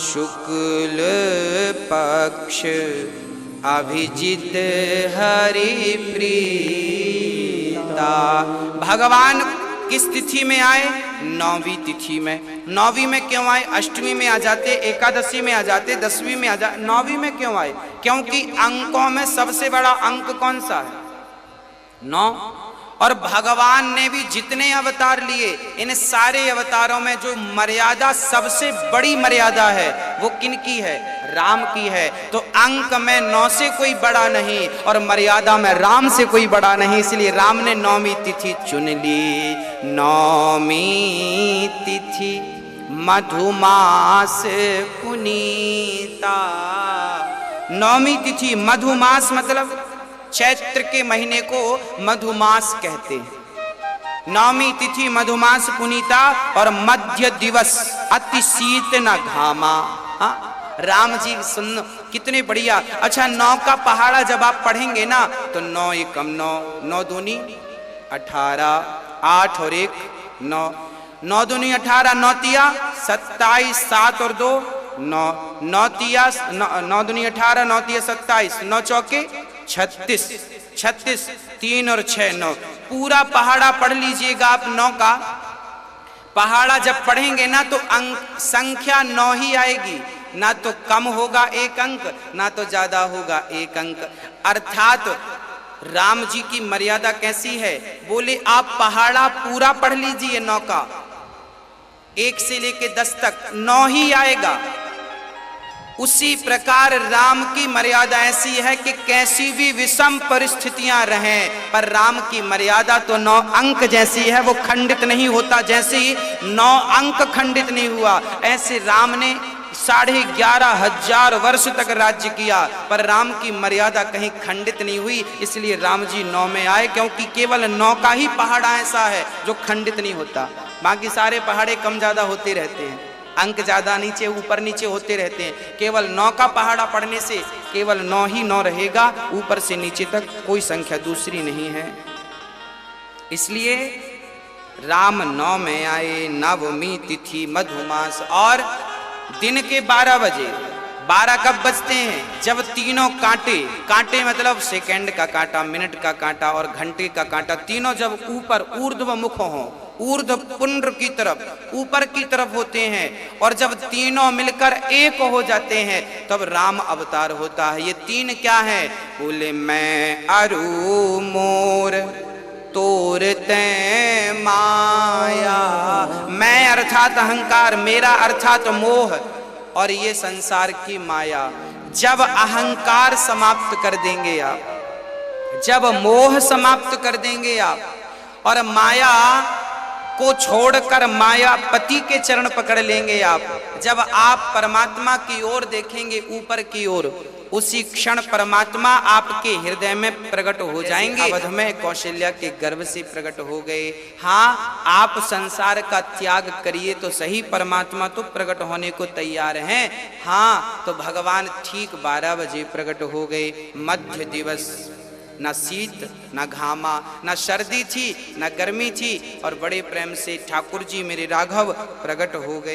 शुक्ल पक्ष अभिजित हरि प्रीता। भगवान किस तिथि में आए? नौवीं तिथि में। नौवीं में क्यों आए? अष्टमी में आ जाते, एकादशी में आ जाते, दसवीं में आ जाते, नौवीं में क्यों आए? क्योंकि अंकों में सबसे बड़ा अंक कौन सा है? 9। और भगवान ने भी जितने अवतार लिए, इन सारे अवतारों में जो मर्यादा सबसे बड़ी मर्यादा है वो किनकी है? राम की है। तो अंक में 9 से कोई बड़ा नहीं और मर्यादा में राम से कोई बड़ा नहीं, इसलिए राम ने 9वीं तिथि चुन ली। 9वीं तिथि मधुमास पुनीता। 9वीं तिथि मधुमास मतलब चैत्र के महीने को मधुमास कहते हैं। 9वीं तिथि मधुमास पुनीता और मध्य दिवस अति शीत न घामा। राम जी सुन कितने बढ़िया। अच्छा, 9 का पहाड़ा जब आप पढ़ेंगे ना तो 9 एकम 9, 9 दूनी 18, 8 और 1 9, 9 दूनी 18, 9 तिया 27, 7 और 2 9, 9 तिया 9 दूनी 18, 9 तिया 27, 9 चौके 36, 36, 3 और 6 9। पूरा पहाड़ा पढ़ लीजिएगा आप। 9 का पहाड़ा जब पढ़ेंगे ना तो अंक संख्या 9 ही आएगी, ना तो कम होगा 1 अंक, ना तो ज्यादा होगा 1 अंक। अर्थात राम जी की मर्यादा कैसी है? बोले आप पहाड़ा पूरा पढ़ लीजिए 9 का, 1 से लेके 10 तक 9 ही आएगा। उसी प्रकार राम की मर्यादा ऐसी है कि कैसी भी विषम परिस्थितियां रहें पर राम की मर्यादा तो 9 अंक जैसी है, वो खंडित नहीं होता। जैसे ही 9 अंक खंडित नहीं हुआ, ऐसे राम ने 11,500 वर्ष तक राज्य किया पर राम की मर्यादा कहीं खंडित नहीं हुई। इसलिए राम जी 9 में आए, क्योंकि केवल 9 का ही पहाड़ा ऐसा है जो खंडित नहीं होता। बाकी सारे पहाड़े कम ज्यादा होते रहते हैं, अंक ज्यादा नीचे ऊपर नीचे होते रहते हैं। केवल 9 का पहाड़ा पढ़ने से केवल 9 ही 9 रहेगा, ऊपर से नीचे तक कोई संख्या दूसरी नहीं है। इसलिए राम 9 में आए। 9वीं तिथि मधुमास और दिन के 12 बजे। 12 कब बजते हैं? जब तीनों कांटे, कांटे मतलब सेकंड का कांटा, मिनट का कांटा और घंटे का कांटा, तीनों जब ऊपर ऊर्ध्व मुख हो, ऊर्ध्व पुंड्र की तरफ ऊपर की तरफ होते हैं, और जब तीनों मिलकर एक हो जाते हैं तब राम अवतार होता है। ये 3 क्या है? बोले मैं अरु मोर तोरते माया। मैं अर्थात अहंकार, मेरा अर्थात मोह और ये संसार की माया। जब अहंकार समाप्त कर देंगे आप, जब मोह समाप्त कर देंगे आप और माया को छोड़कर मायापति के चरण पकड़ लेंगे आप, जब आप परमात्मा की ओर देखेंगे, ऊपर की ओर, उसी क्षण परमात्मा आपके हृदय में प्रकट हो जाएंगे। अवध में कौशल्या के गर्भ से प्रकट हो गए। हाँ, आप संसार का त्याग करिए तो सही, परमात्मा तो प्रकट होने को तैयार हैं। हाँ, तो भगवान ठीक 12 बजे प्रकट हो गए। मध्य दिवस, न शीत न घामा, न सर्दी थी न गर्मी थी, और बड़े प्रेम से ठाकुर जी मेरे राघव प्रकट हो गए।